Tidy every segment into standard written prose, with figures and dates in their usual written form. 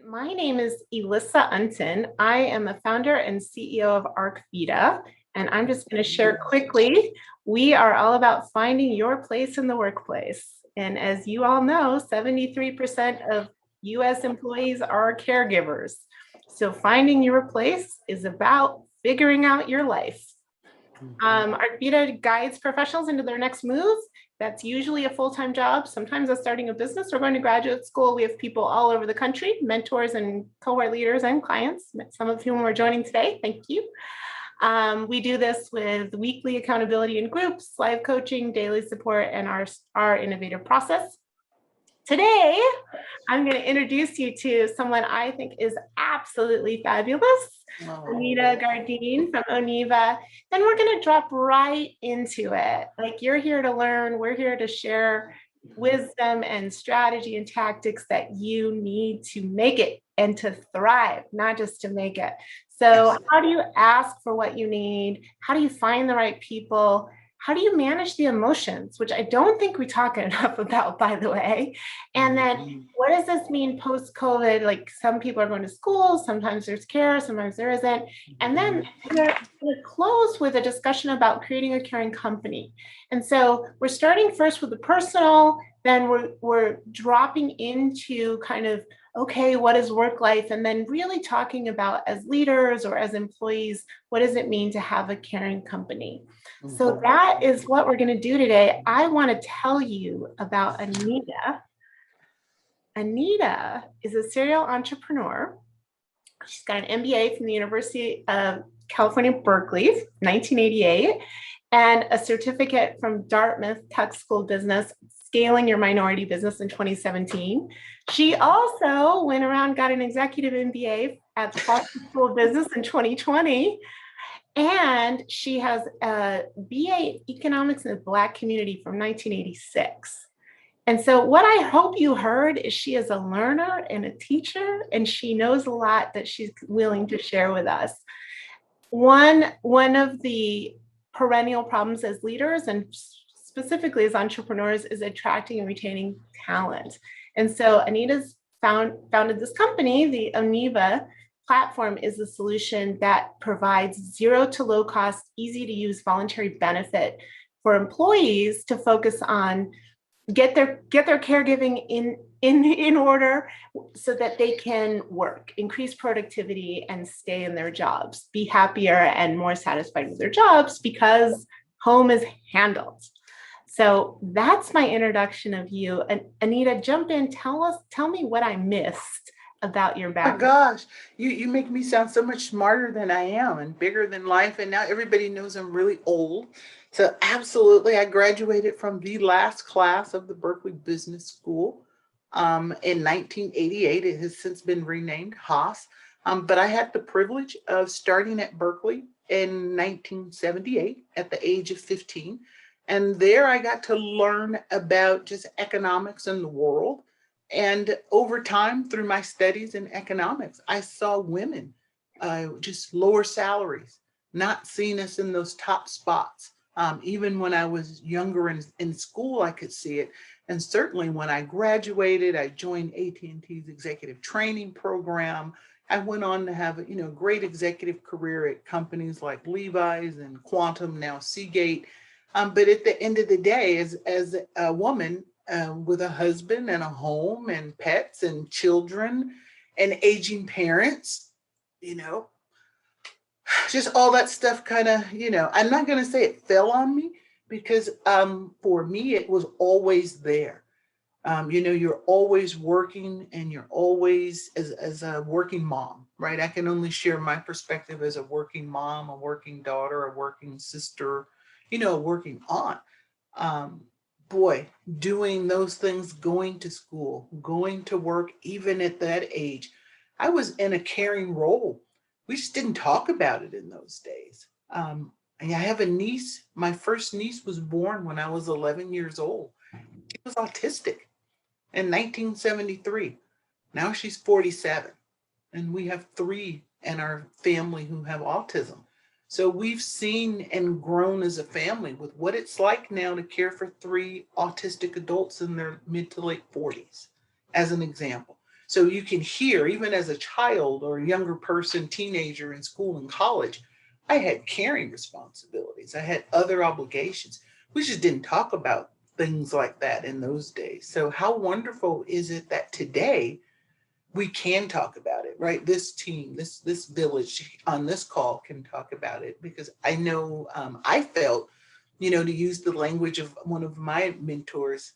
My name is Elissa Unton. I am a founder and CEO of ArcVida, and I'm just going to share quickly. We are all about finding your place in the workplace. And as you all know, 73% of US employees are caregivers. So finding your place is about figuring out your life. ArcVida guides professionals into their next move. That's usually a full-time job. Sometimes that's starting a business or going to graduate school. We have people all over the country, mentors and cohort leaders and clients, some of whom are joining today. Thank you. We do this with weekly accountability in groups, live coaching, daily support, and our innovative process. Today, I'm going to introduce you to someone I think is absolutely fabulous, Anita Gardyne from ONeva. Then we're going to drop right into it. Like, you're here to learn, we're here to share wisdom and strategy and tactics that you need to make it and to thrive, not just to make it. So how do you ask for what you need? How do you find the right people? How do you manage the emotions, which I don't think we talk enough about, by the way? And then what does this mean post-COVID? Like, some people are going to school, sometimes there's care, sometimes there isn't. And then we're close with a discussion about creating a caring company. And so we're starting first with the personal, then we're dropping into kind of, okay, what is work life? And then really talking about, as leaders or as employees, what does it mean to have a caring company? So that is what we're going to do today. I want to tell you about Anita. Anita is a serial entrepreneur. She's got an MBA from the University of California, Berkeley, 1988, and a certificate from Dartmouth Tech School of Business, Scaling Your Minority Business, in 2017. She also went around, got an executive MBA at the Boston School of Business in 2020. And she has a BA Economics in the Black community from 1986. And so what I hope you heard is she is a learner and a teacher, and she knows a lot that she's willing to share with us. One of the perennial problems as leaders, and specifically as entrepreneurs, is attracting and retaining talent. And so Anita's founded this company. The ONeva platform is a solution that provides zero to low cost, easy to use voluntary benefit for employees to focus on get their caregiving in order so that they can work, increase productivity, and stay in their jobs, be happier and more satisfied with their jobs because home is handled. So that's my introduction of you. And Anita, jump in, tell me what I missed about your background. Oh my gosh, you make me sound so much smarter than I am and bigger than life. And now everybody knows I'm really old. So absolutely, I graduated from the last class of the Berkeley Business School in 1988. It has since been renamed Haas. But I had the privilege of starting at Berkeley in 1978 at the age of 15. And there I got to learn about just economics in the world. And over time, through my studies in economics, I saw women just lower salaries, not seeing us in those top spots. Even when I was younger in school, I could see it. And certainly when I graduated, I joined AT&T's executive training program. I went on to have a great executive career at companies like Levi's and Quantum, now Seagate. But at the end of the day, as a woman, with a husband and a home and pets and children and aging parents, just all that stuff kind of, I'm not going to say it fell on me because for me, it was always there. You're always working and you're always as a working mom, right? I can only share my perspective as a working mom, a working daughter, a working sister, a working aunt. Boy, doing those things, going to school, going to work, even at that age, I was in a caring role. We just didn't talk about it in those days. And I have a niece. My first niece was born when I was 11 years old. She was autistic in 1973. Now she's 47. And we have 3 in our family who have autism. So we've seen and grown as a family with what it's like now to care for 3 autistic adults in their mid to late 40s, as an example. So you can hear, even as a child or a younger person, teenager in school and college, I had caring responsibilities. I had other obligations. We just didn't talk about things like that in those days. So how wonderful is it that today we can talk about it, right? This team, this village on this call can talk about it, because I know I felt, to use the language of one of my mentors,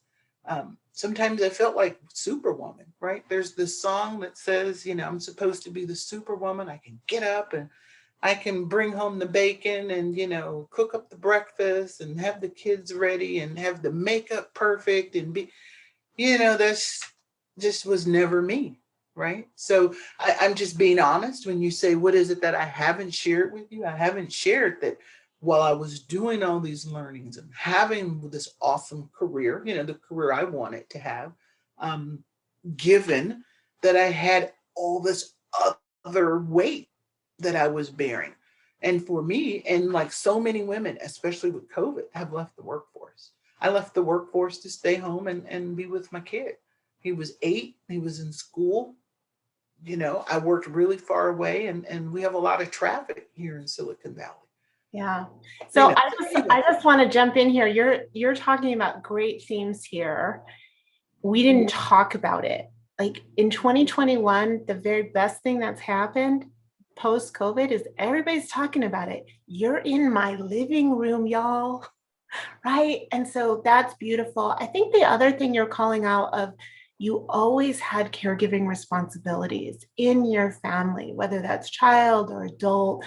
sometimes I felt like Superwoman, right? There's this song that says, I'm supposed to be the Superwoman. I can get up and I can bring home the bacon and, cook up the breakfast and have the kids ready and have the makeup perfect and be, that's just was never me, right? So I'm just being honest when you say, what is it that I haven't shared with you? I haven't shared that while I was doing all these learnings and having this awesome career, the career I wanted to have, um, given that I had all this other weight that I was bearing. And for me, and like so many women, especially with COVID, have left the workforce. I left the workforce to stay home and be with my kid. He was 8, he was in school. I worked really far away, and we have a lot of traffic here in Silicon Valley. Yeah. So I just want to jump in here. You're talking about great themes here. We didn't talk about it. Like in 2021, the very best thing that's happened post-COVID is everybody's talking about it. You're in my living room, y'all. Right. And so that's beautiful. I think the other thing you're calling out of, you always had caregiving responsibilities in your family, whether that's child or adult,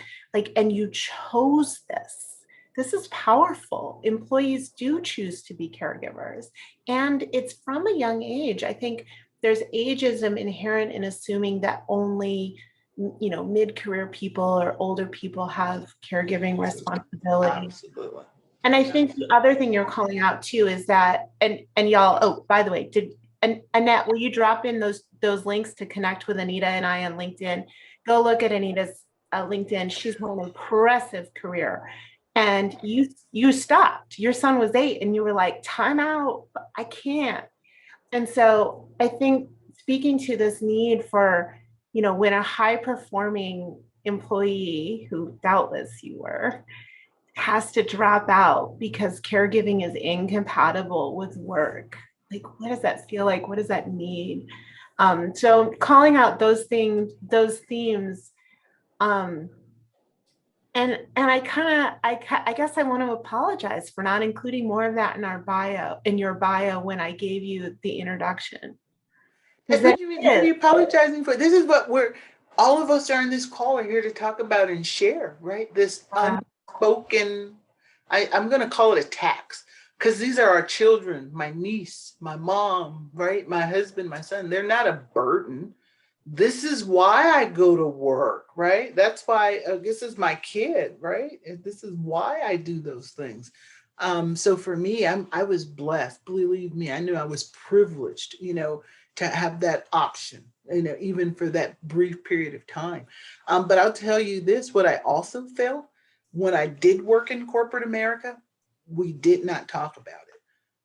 and you chose this. This is powerful. Employees do choose to be caregivers, and it's from a young age. I think there's ageism inherent in assuming that only mid-career people or older people have caregiving responsibilities. Absolutely. And I think the other thing you're calling out too is that, and y'all, oh, by the way, and Annette, will you drop in those links to connect with Anita and I on LinkedIn? Go look at Anita's LinkedIn. She's had an impressive career. And you stopped. Your son was 8 and you were like, time out, I can't. And so I think speaking to this need for, when a high performing employee, who doubtless you were, has to drop out because caregiving is incompatible with work. Like, what does that feel like? What does that mean? So calling out those things, those themes, and I guess I want to apologize for not including more of that in your bio when I gave you the introduction. What are you apologizing for? This is what all of us are in this call are here to talk about and share, right? This unspoken, I'm going to call it a tax, because these are our children, my niece, my mom, right? My husband, my son. They're not a burden. This is why I go to work, right? That's why this is my kid, right? This is why I do those things. So for me, I was blessed. Believe me, I knew I was privileged, to have that option, even for that brief period of time. But I'll tell you this, what I also felt when I did work in corporate America, we did not talk about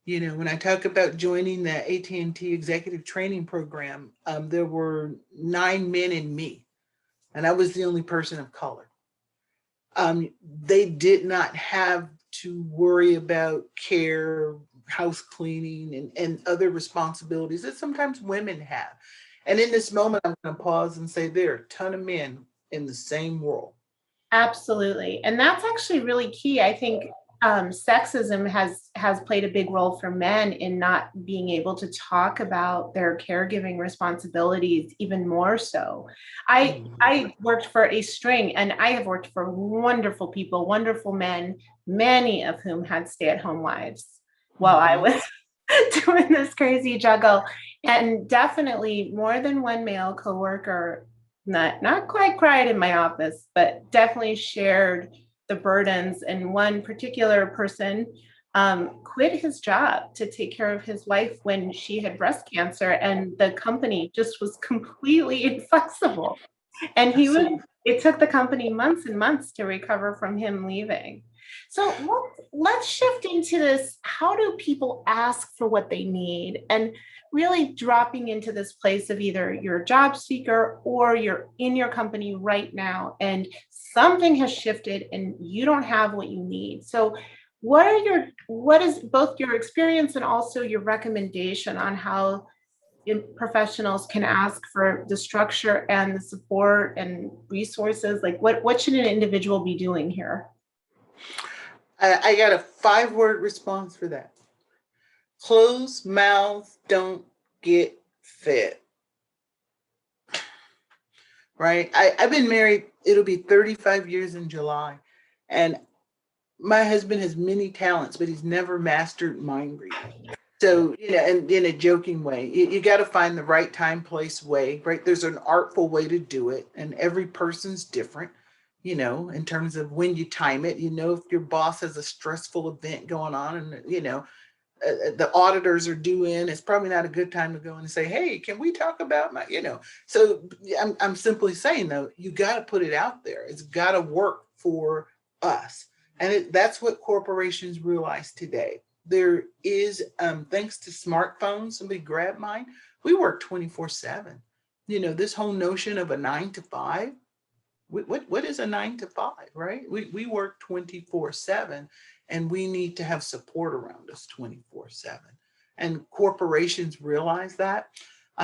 it. When I talk about joining the AT&T executive training program, there were 9 men and me, and I was the only person of color. They did not have to worry about care, house cleaning, and other responsibilities that sometimes women have. And in this moment, I'm going to pause and say there are a ton of men in the same role. Absolutely. And that's actually really key. I think sexism has played a big role for men in not being able to talk about their caregiving responsibilities even more so. I worked for a string, and I have worked for wonderful people, wonderful men, many of whom had stay-at-home wives while I was doing this crazy juggle. And definitely more than one male coworker, not quite cried in my office, but definitely shared the burdens. And one particular person quit his job to take care of his wife when she had breast cancer, and the company just was completely inflexible. And it took the company months and months to recover from him leaving. So let's shift into this. How do people ask for what they need? And really dropping into this place of either you're a job seeker or you're in your company right now and something has shifted and you don't have what you need. So what is both your experience and also your recommendation on how professionals can ask for the structure and the support and resources? Like what should an individual be doing here? I got a 5-word response for that. Closed mouths don't get fed. Right? I've been married, it'll be 35 years in July. And my husband has many talents, but he's never mastered mind reading. So, and in a joking way, you got to find the right time, place, way, right? There's an artful way to do it, and every person's different, in terms of when you time it. If your boss has a stressful event going on and, the auditors are due in, it's probably not a good time to go and say, hey, can we talk about So I'm simply saying, though, you got to put it out there. It's got to work for us. And that's what corporations realize today. There is, thanks to smartphones, somebody grabbed mine, we work 24/7. This whole notion of a 9 to 5, what is a 9 to 5, right? We work 24/7, and we need to have support around us 24/7. And corporations realize that.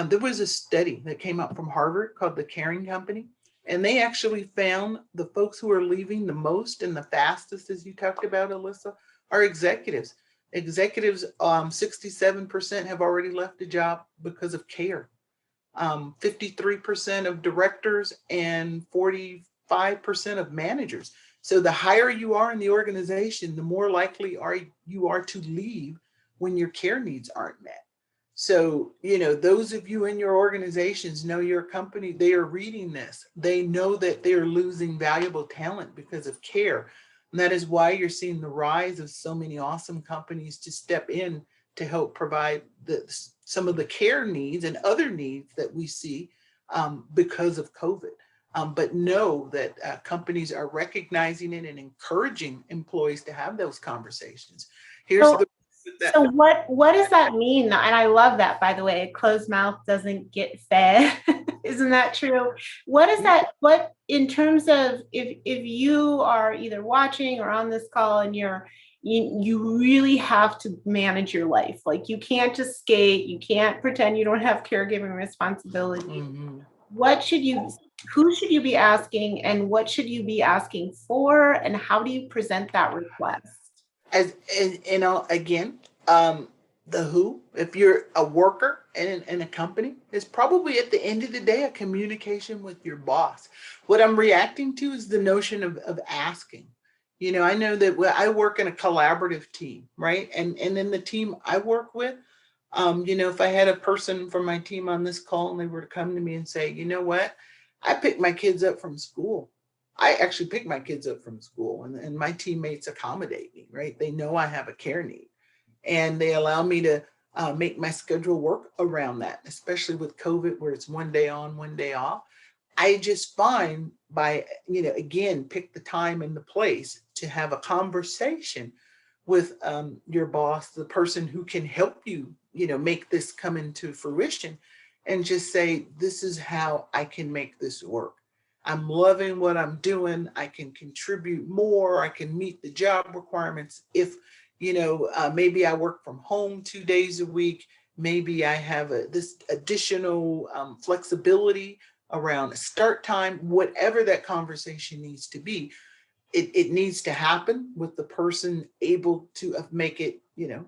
There was a study that came out from Harvard called the Caring Company, and they actually found the folks who are leaving the most and the fastest, as you talked about, Elissa, are executives. Executives, 67% have already left a job because of care. 53% of directors and 45% of managers. So the higher you are in the organization, the more likely you are to leave when your care needs aren't met. So, those of you in your organizations know your company, they are reading this. They know that they are losing valuable talent because of care. And that is why you're seeing the rise of so many awesome companies to step in to help provide some of the care needs and other needs that we see because of COVID. But know that companies are recognizing it and encouraging employees to have those conversations. So what does that mean? And I love that, by the way. A closed mouth doesn't get fed. Isn't that true? What is that? What, in terms of, if you are either watching or on this call and you really have to manage your life. Like, you can't just skate. You can't pretend you don't have caregiving responsibility. Mm-hmm. Who should you be asking, and what should you be asking for, and how do you present that request? Again, the who, if you're a worker in a company, is probably at the end of the day a communication with your boss. What I'm reacting to is the notion of asking. I know that I work in a collaborative team, right? And in the team I work with, if I had a person from my team on this call and they were to come to me and say, you know what, I picked my kids up from school. I actually pick my kids up from school, and my teammates accommodate me, right? They know I have a care need, and they allow me to make my schedule work around that, especially with COVID, where it's one day on, one day off. I just find by, again, pick the time and the place to have a conversation with your boss, the person who can help you, make this come into fruition, and just say, this is how I can make this work. I'm loving what I'm doing. I can contribute more. I can meet the job requirements. If, maybe I work from home 2 days a week, maybe I have this additional flexibility around start time, whatever that conversation needs to be. It needs to happen with the person able to make it,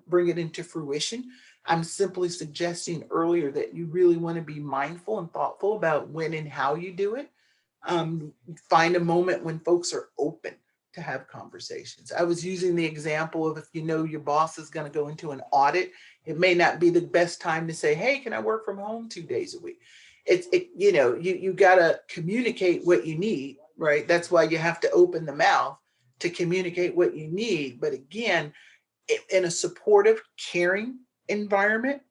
bring it into fruition. I'm simply suggesting earlier that you really want to be mindful and thoughtful about when and how you do it. Find a moment when folks are open to have conversations. I was using the example of, if your boss is going to go into an audit, it may not be the best time to say, hey, can I work from home 2 days a week? You got to communicate what you need, right? That's why you have to open the mouth to communicate what you need. But again, in a supportive, caring environment,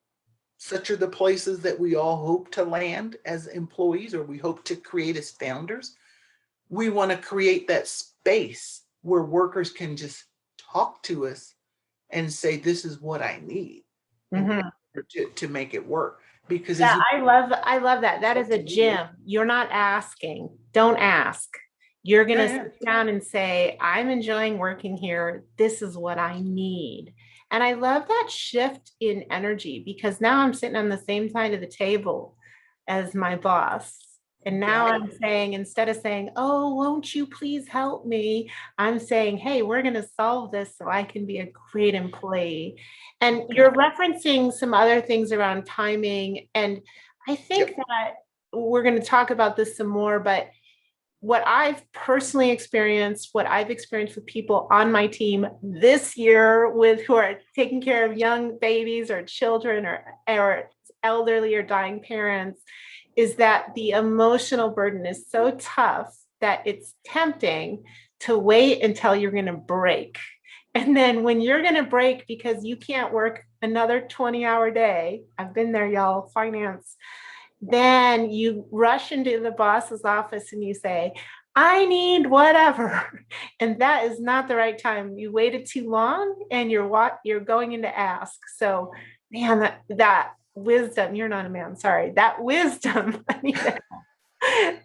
such are the places that we all hope to land as employees, or we hope to create as founders. We want to create that space where workers can just talk to us and say, this is what I need in Mhm. order to make it work. Because as Yeah, you I love that. That is a gem. You're not asking. Don't ask. You're going yeah, to yeah. sit down and say, I'm enjoying working here. This is what I need. And I love that shift in energy because now I'm sitting on the same side of the table as my boss. And now Exactly. I'm saying, instead of saying, oh, won't you please help me? I'm saying, hey, we're going to solve this so I can be a great employee. And Okay. you're referencing some other things around timing. And I think Yep. that we're going to talk about this some more, but what I've personally experienced, what I've experienced with people on my team this year with who are taking care of young babies or children or elderly or dying parents is that the emotional burden is so tough that it's tempting to wait until you're going to break. And then when you're going to break because you can't work another 20-hour day, I've been there, y'all, finance, then you rush into the boss's office and you say, I need whatever. And that is not the right time. You waited too long and you're going into ask. So, man, that wisdom, you're not a man, sorry. That wisdom, Anita.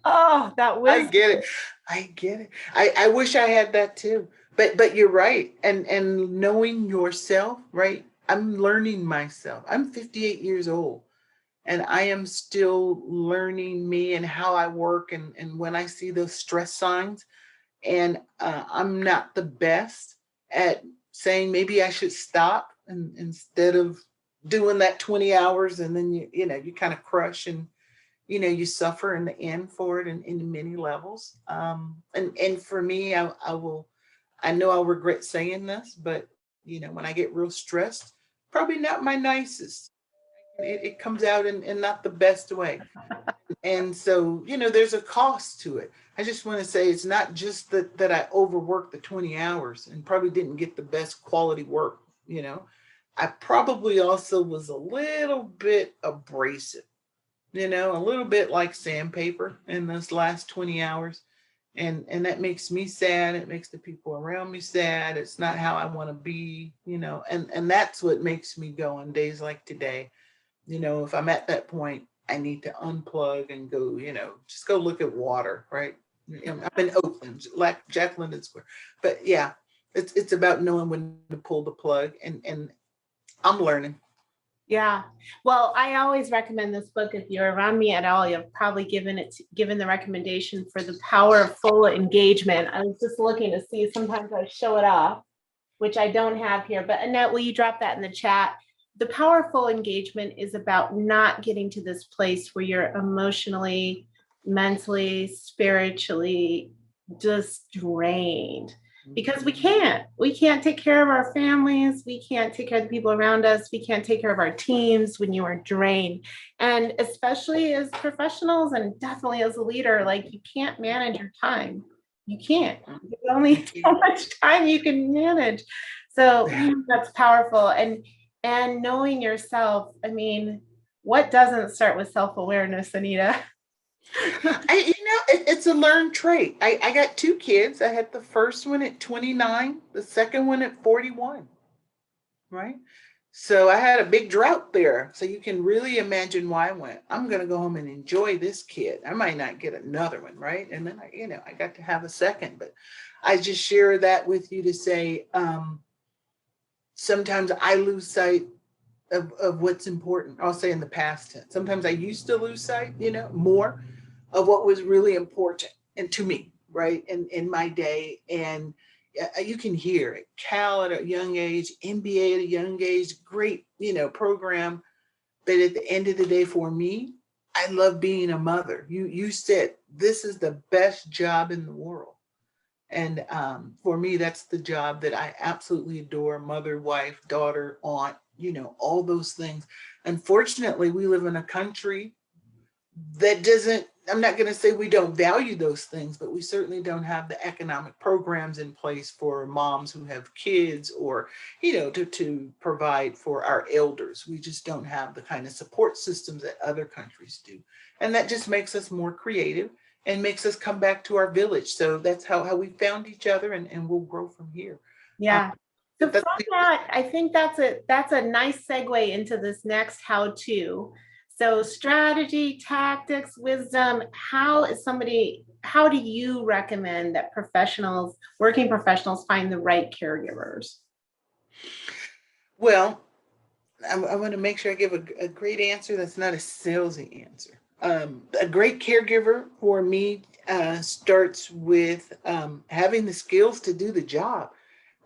Oh, that I wisdom. get it. I get it. I wish I had that too. But you're right. And knowing yourself, right? I'm learning myself. I'm 58 years old and I am still learning me and how I work and when I see those stress signs. And I'm not the best at saying maybe I should stop and instead of doing that 20 hours and then you kind of crush and you suffer in the end for it in many levels. And for me, I know I'll regret saying this, but when I get real stressed, probably not my nicest. It comes out in not the best way. And so, there's a cost to it. I just want to say it's not just that I overworked the 20 hours and probably didn't get the best quality work. I probably also was a little bit abrasive, a little bit like sandpaper in those last 20 hours. And that makes me sad. It makes the people around me sad. It's not how I want to be. And that's what makes me go on days like today. If I'm at that point, I need to unplug and go, just go look at water, right? I'm in Oakland, like Jack London Square. But yeah, it's about knowing when to pull the plug and I'm learning. Yeah. Well, I always recommend this book. If you're around me at all, you've probably given the recommendation for The Power of Full Engagement. I was just looking to see, sometimes I show it off, which I don't have here, but Annette, will you drop that in the chat? The powerful engagement is about not getting to this place where you're emotionally, mentally, spiritually just drained, because we can't take care of our families, we can't take care of the people around us, we can't take care of our teams when you are drained. And especially as professionals and definitely as a leader, like, you can't manage your time. You can't. There's only so much time you can manage. So, man, that's powerful. And knowing yourself, I mean, what doesn't start with self-awareness, Anita? It's a learned trait. I got two kids. I had the first one at 29, the second one at 41, right? So I had a big drought there. So you can really imagine why I went, I'm going to go home and enjoy this kid. I might not get another one, right? And then I got to have a second, but I just share that with you to say, sometimes I lose sight of what's important. I'll say in the past tense. Sometimes I used to lose sight, more of what was really important and to me, right? In my day. And you can hear it. Cal at a young age, MBA at a young age, great, program. But at the end of the day, for me, I love being a mother. You said this is the best job in the world. And for me, that's the job that I absolutely adore: mother, wife, daughter, aunt, all those things. Unfortunately, we live in a country that doesn't, I'm not going to say we don't value those things, but we certainly don't have the economic programs in place for moms who have kids or, to provide for our elders. We just don't have the kind of support systems that other countries do. And that just makes us more creative and makes us come back to our village. So that's how we found each other, and we'll grow from here. Yeah. So But that's from that, I think that's a nice segue into this next how-to. So strategy, tactics, wisdom, how do you recommend that working professionals find the right caregivers? well, I want to make sure I give a great answer that's not a salesy answer. A great caregiver for me starts with having the skills to do the job,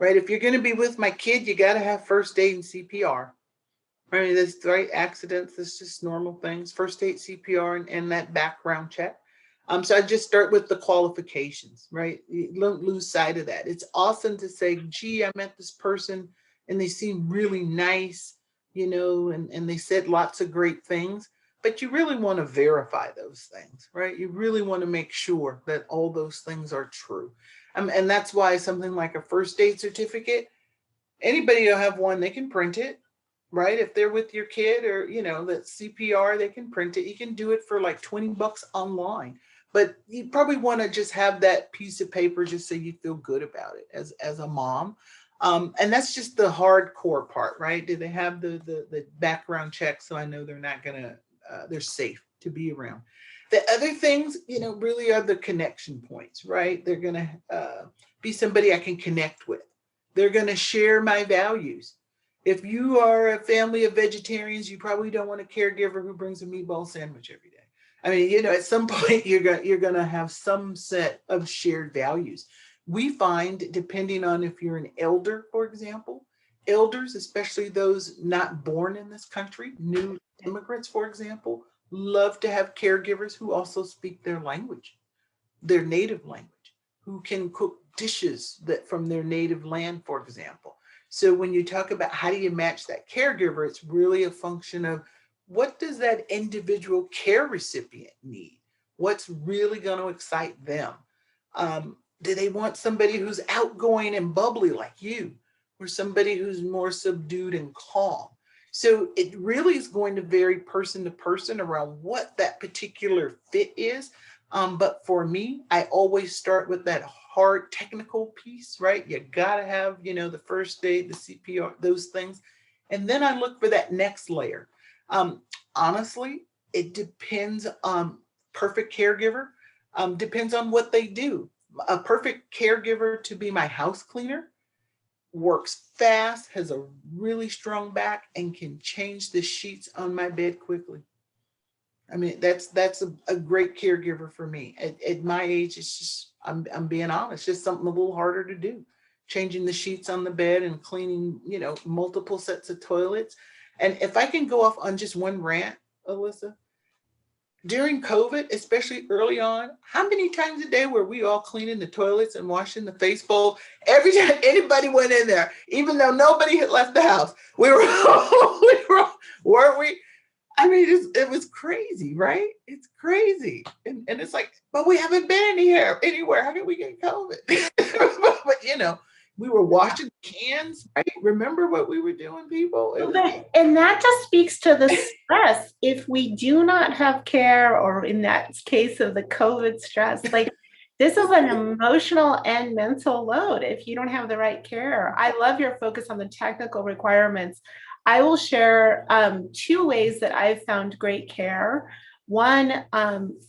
right? If you're going to be with my kid, you got to have first aid and CPR. I mean, that's right. Accidents, that's just normal things. First aid, CPR, and that background check. So I just start with the qualifications, right? You don't lose sight of that. It's awesome to say, gee, I met this person and they seem really nice, and they said lots of great things. But you really want to verify those things, right? You really want to make sure that all those things are true. And that's why something like a first aid certificate, anybody will have one, they can print it, right? If they're with your kid, or that CPR, they can print it. You can do it for like $20 online, but you probably want to just have that piece of paper just so you feel good about it as a mom. And that's just the hardcore part, right? Do they have the background check, so I know they're not gonna they're safe to be around. The other things, really are the connection points, right? They're gonna be somebody I can connect with. They're gonna share my values. If you are a family of vegetarians, you probably don't want a caregiver who brings a meatball sandwich every day. I mean, at some point you're gonna have some set of shared values. We find, depending on if you're an elder, for example, elders, especially those not born in this country, new immigrants, for example, love to have caregivers who also speak their language, their native language, who can cook dishes that from their native land, for example. So when you talk about how do you match that caregiver, it's really a function of what does that individual care recipient need? What's really going to excite them? Do they want somebody who's outgoing and bubbly like you, or somebody who's more subdued and calm? So it really is going to vary person to person around what that particular fit is. But for me, I always start with that hard technical piece, right? You gotta have, the first aid, the CPR, those things. And then I look for that next layer. Honestly, it depends on perfect caregiver, depends on what they do. A perfect caregiver to be my house cleaner works fast, has a really strong back, and can change the sheets on my bed quickly. I mean, that's a great caregiver for me. At my age, it's just, I'm being honest, just something a little harder to do. Changing the sheets on the bed and cleaning, multiple sets of toilets. And if I can go off on just one rant, Elissa, during COVID, especially early on, how many times a day were we all cleaning the toilets and washing the face bowl? Every time anybody went in there, even though nobody had left the house, we were, weren't we? I mean, it was crazy, right? It's crazy. And it's like, but we haven't been anywhere. How did we get COVID? But, we were washing cans, right? Remember what we were doing, people? And that just speaks to the stress. If we do not have care, or in that case of the COVID stress, like this is an emotional and mental load if you don't have the right care. I love your focus on the technical requirements. I will share two ways that I've found great care. One,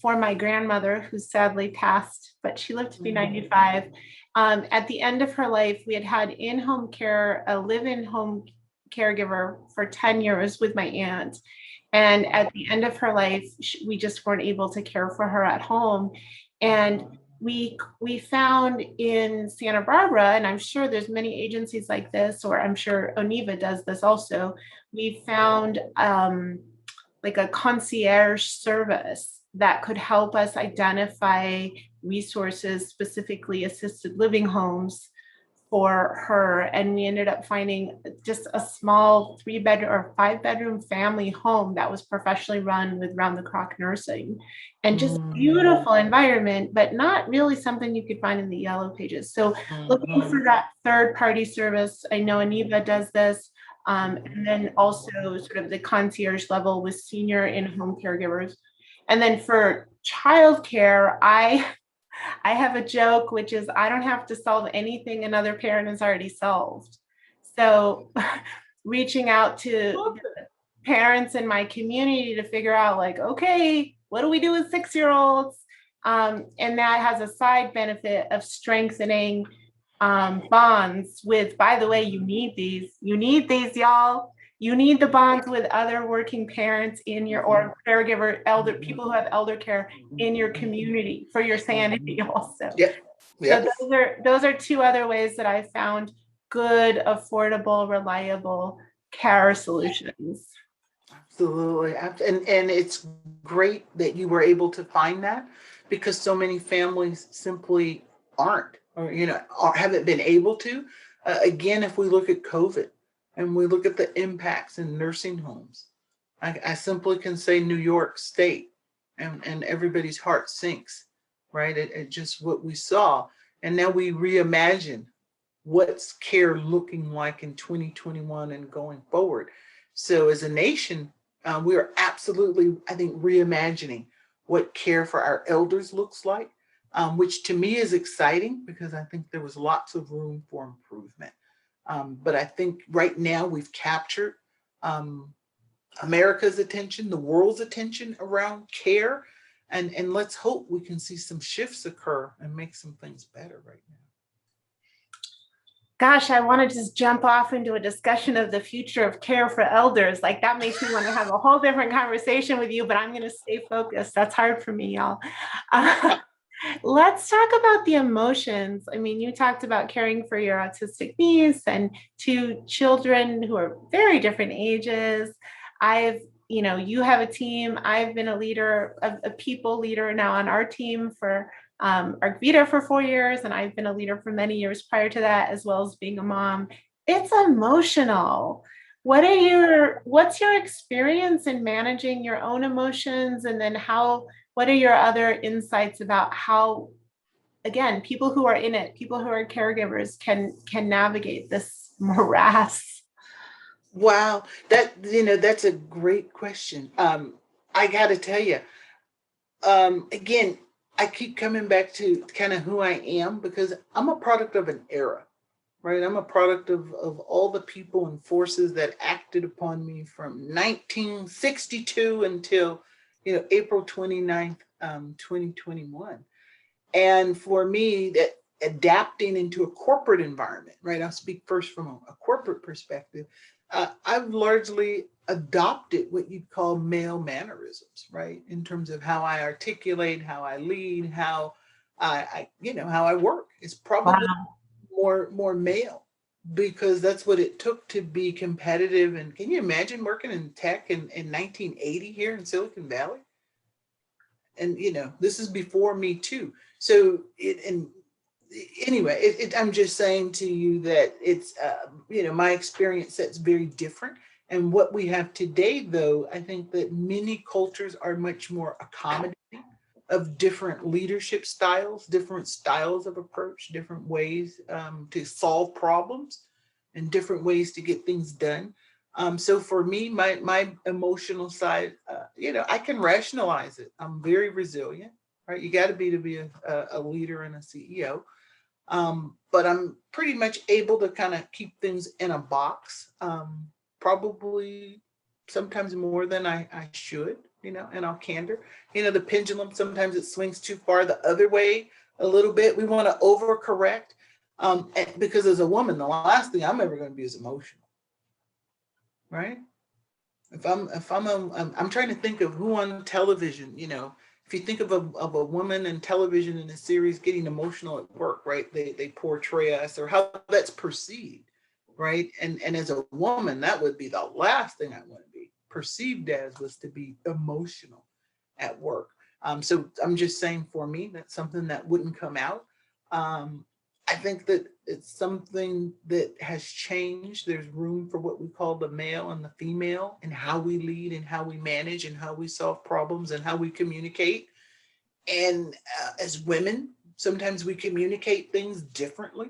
for my grandmother, who sadly passed, but she lived to be 95. At the end of her life, we had in-home care, a live-in home caregiver for 10 years with my aunt. And at the end of her life, we just weren't able to care for her at home. And we found in Santa Barbara, and I'm sure there's many agencies like this, or I'm sure ONeva does this also, we found like a concierge service that could help us identify resources, specifically assisted living homes for her. And we ended up finding just a small 3-bedroom or 5-bedroom family home that was professionally run with round the clock nursing, and just beautiful environment, but not really something you could find in the yellow pages. So looking for that third party service. I know ONeva does this. And then also sort of the concierge level with senior in-home caregivers. And then for childcare, I have a joke, which is I don't have to solve anything another parent has already solved. So reaching out to parents in my community to figure out like, okay, what do we do with 6-year-olds? And that has a side benefit of strengthening bonds with, by the way, you need these, y'all. You need the bonds with other working parents in your, or caregiver, elder people who have elder care in your community for your sanity also. Yep. Yep. So those are two other ways that I found good, affordable, reliable care solutions. Absolutely. And it's great that you were able to find that, because so many families simply aren't, or, haven't been able to. Again, if we look at COVID and we look at the impacts in nursing homes, I simply can say New York State, and everybody's heart sinks, right? At just what we saw. And now we reimagine what's care looking like in 2021 and going forward. So as a nation, we are absolutely, I think, reimagining what care for our elders looks like, which to me is exciting because I think there was lots of room for improvement. But I think right now we've captured America's attention, the world's attention around care. And let's hope we can see some shifts occur and make some things better right now. Gosh, I want to just jump off into a discussion of the future of care for elders. Like that makes me want to have a whole different conversation with you, but I'm going to stay focused. That's hard for me, y'all. Let's talk about the emotions. I mean, you talked about caring for your autistic niece and two children who are very different ages. You have a team. I've been a leader, a people leader now on our team for ArcVida for 4 years, and I've been a leader for many years prior to that, as well as being a mom. It's emotional. What's your experience in managing your own emotions, and then what are your other insights about how, again, people who are in it, people who are caregivers can navigate this morass? Wow, that's a great question. I got to tell you, again, I keep coming back to kind of who I am, because I'm a product of an era, right? I'm a product of all the people and forces that acted upon me from 1962 until, April 29th, 2021. And for me, that adapting into a corporate environment, right? I'll speak first from a corporate perspective. I've largely adopted what you'd call male mannerisms, right? In terms of how I articulate, how I lead, how how I work. It's probably more male, because that's what it took to be competitive. And can you imagine working in tech in 1980 here in Silicon Valley? And this is before me too. So I'm just saying to you that it's my experience that's very different. And what we have today, though, I think that many cultures are much more accommodating of different leadership styles, different styles of approach, different ways to solve problems, and different ways to get things done. So for me, my emotional side, I can rationalize it. I'm very resilient, right? You got to be a leader and a CEO. But I'm pretty much able to kind of keep things in a box, probably sometimes more than I should, in all candor. The pendulum, sometimes it swings too far the other way a little bit. We want to overcorrect. Because as a woman, the last thing I'm ever going to be is emotional. Right? I'm trying to think of who on television, if you think of a woman in television in a series getting emotional at work, right? They portray us, or how that's perceived, right? And as a woman, that would be the last thing I want to be perceived as, was to be emotional at work. So I'm just saying, for me, that's something that wouldn't come out. I think that it's something that has changed. There's room for what we call the male and the female, and how we lead and how we manage and how we solve problems and how we communicate. And as women, sometimes we communicate things differently.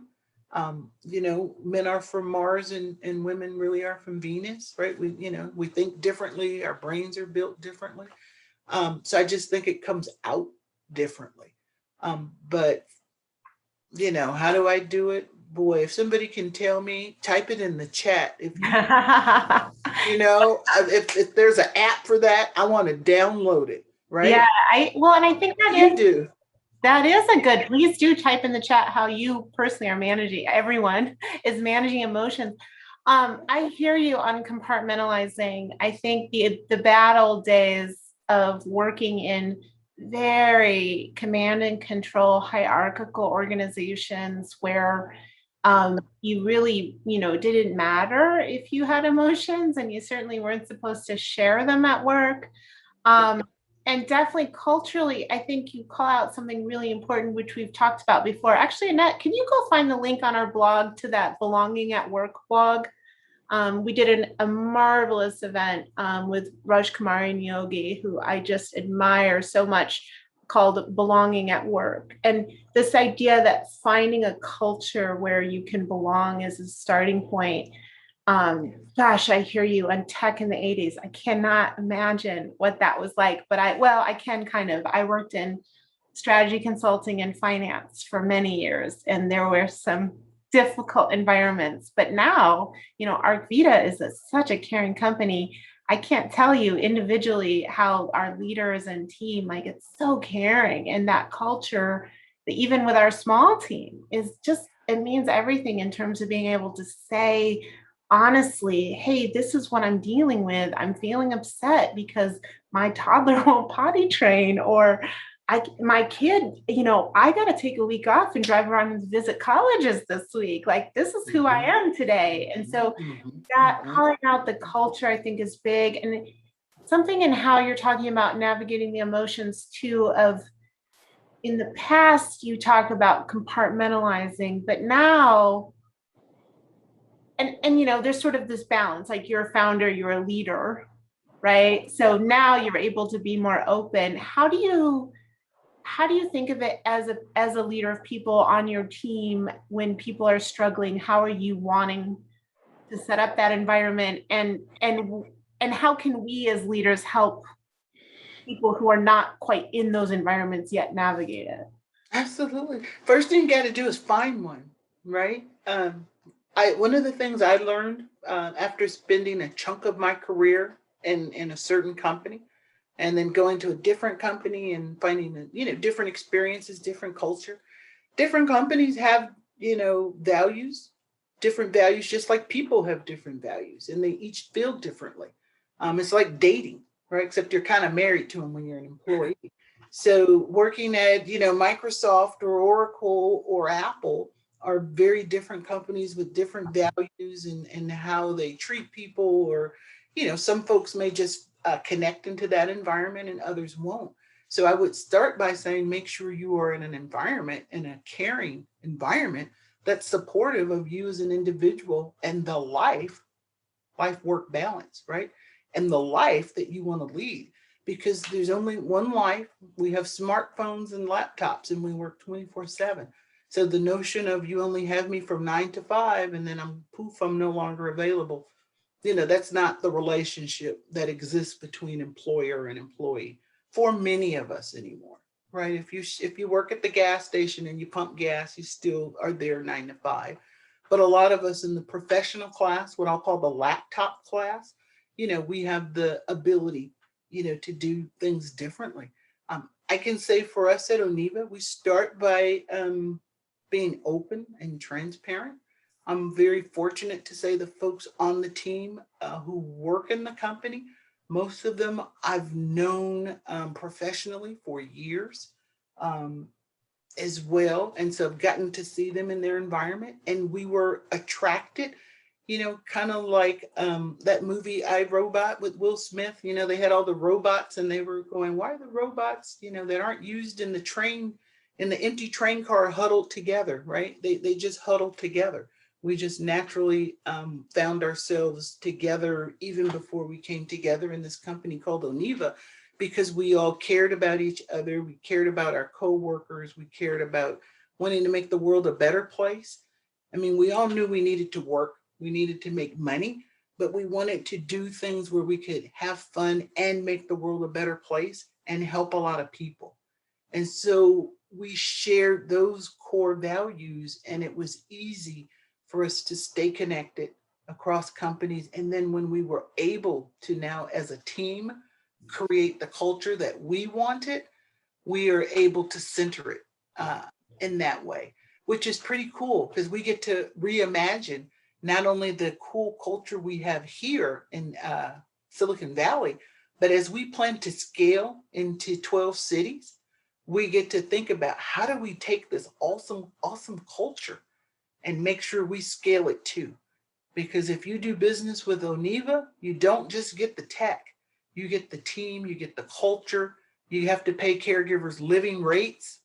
Men are from Mars, and women really are from Venus, right? We think differently. Our brains are built differently. So I just think it comes out differently. But how do I do it? Boy, if somebody can tell me, type it in the chat. If if there's an app for that, I want to download it, right? Yeah, and I think What do you do? that is a good, please do type in the chat how you personally are managing, everyone is managing emotions. I hear you on compartmentalizing. I think the bad old days of working in very command and control hierarchical organizations where you really, didn't matter if you had emotions and you certainly weren't supposed to share them at work. Um, and definitely culturally, I think you call out something really important, which we've talked about before. Actually, Annette, can you go find the link on our blog to that Belonging at Work blog? We did a marvelous event with Raj Kumar and Yogi, who I just admire so much, called Belonging at Work. And this idea that finding a culture where you can belong is a starting point. Gosh, I hear you on tech in the 80s. I cannot imagine what that was like, but I can kind of. I worked in strategy consulting and finance for many years, and there were some difficult environments. But now, ArcVida is such a caring company. I can't tell you individually how our leaders and team, like, it's so caring, and that culture, that even with our small team, is just, it means everything in terms of being able to say honestly, hey, this is what I'm dealing with. I'm feeling upset because my toddler won't potty train, or my kid, I got to take a week off and drive around and visit colleges this week. Like, this is who I am today. And so that calling out the culture, I think, is big. And something in how you're talking about navigating the emotions too, of in the past, you talk about compartmentalizing, but now, and there's sort of this balance, like, you're a founder, you're a leader, right? So now you're able to be more open. How do you think of it as a leader of people on your team when people are struggling? How are you wanting to set up that environment, and how can we as leaders help people who are not quite in those environments yet navigate it? Absolutely. First thing you got to do is find one, right? One of the things I learned after spending a chunk of my career in a certain company, and then going to a different company and finding different experiences, different culture. Different companies have values, different values, just like people have different values, and they each feel differently. It's like dating, right? Except you're kind of married to them when you're an employee. So working at Microsoft or Oracle or Apple are very different companies with different values and how they treat people, or some folks may just connect into that environment and others won't. So I would start by saying, make sure you are in an environment, in a caring environment, that's supportive of you as an individual and the life work balance, right? And the life that you want to lead, because there's only one life. We have smartphones and laptops, and we work 24/7. So the notion of you only have me from 9 to 5 and then I'm no longer available, that's not the relationship that exists between employer and employee for many of us anymore, right? If you work at the gas station and you pump gas, you still are there 9 to 5. But a lot of us in the professional class, what I'll call the laptop class, we have the ability, to do things differently. I can say for us at ONeva, we start by being open and transparent. I'm very fortunate to say the folks on the team who work in the company, most of them I've known professionally for years as well. And so I've gotten to see them in their environment. And we were attracted, kind of like that movie I, Robot with Will Smith. They had all the robots and they were going, why are the robots, that aren't used in the train, in the empty train car, huddled together, right? They just huddled together. We just naturally found ourselves together even before we came together in this company called ONeva, because we all cared about each other. We cared about our coworkers. We cared about wanting to make the world a better place. I mean, we all knew we needed to work. We needed to make money, but we wanted to do things where we could have fun and make the world a better place and help a lot of people. And so we shared those core values, and it was easy for us to stay connected across companies. And then when we were able to now, as a team, create the culture that we wanted, we are able to center it uh, in that way, which is pretty cool because we get to reimagine not only the cool culture we have here in Silicon Valley, but as we plan to scale into 12 cities, we get to think about how do we take this awesome, awesome culture and make sure we scale it too. Because if you do business with ONeva, you don't just get the tech, you get the team, you get the culture, you have to pay caregivers living rates,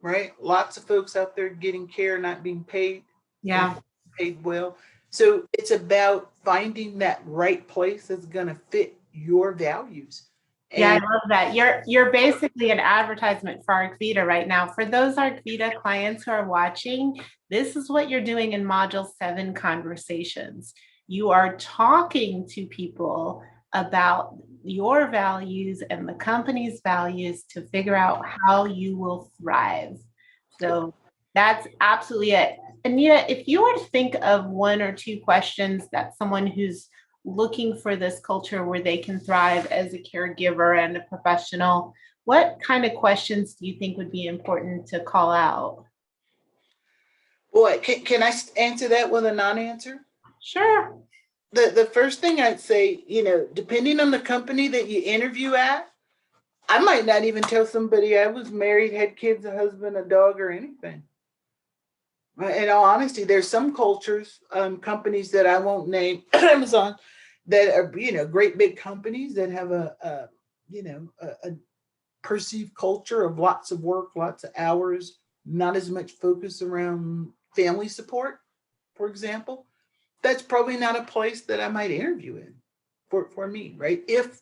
right? Lots of folks out there getting care, not being paid, Yeah. paid well. So it's about finding that right place that's going to fit your values. Yeah, I And love that. You're basically an advertisement for ArcVida right now. For those ArcVida clients who are watching, this is what you're doing in Module 7 conversations. You are talking to people about your values and the company's values to figure out how you will thrive. So that's absolutely it. Anita, if you were to think of one or two questions that someone who's looking for this culture where they can thrive as a caregiver and a professional, what kind of questions do you think would be important to call out? boy, can I answer that with a non-answer? Sure. The first thing I'd say, depending on the company that you interview at, I might not even tell somebody I was married, had kids, a husband, a dog, or anything. In all honesty, there's some cultures, companies that I won't name, Amazon, that are great big companies that have a perceived culture of lots of work, lots of hours, not as much focus around family support, for example. That's probably not a place that I might interview in for me, right? If